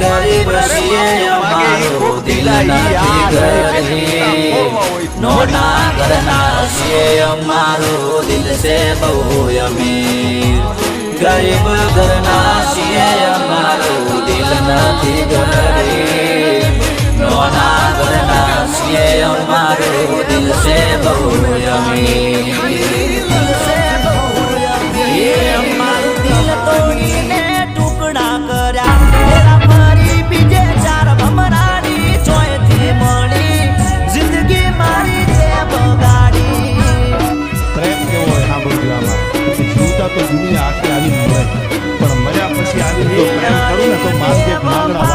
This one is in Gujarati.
ગરીબ છીએ અમારું દિલ નથી ગરીબ નોના ઘરના છીએ અમારું દિલ છે બહુ અમીર ગરીબ ઘરના છીએ અમારું દિલ નથી ગરીબ નોના ઘરના છીએ અમારું દિલ છે બહુ અમીર અમારું દિલ તોડીને ટુકડા કર્યા એના ફરી બીજે ચાર ભમરાની ચોયથી મળી જિંદગી મારી તે બગાડી પ્રેમ કેવો હોય સાંભળજો આમાં કે જીવતા તો દુનિયા આખી આવી મળે પણ મર્યા પછી આવી જો પ્રેમ કરું ને તો માનદેવ માંગણા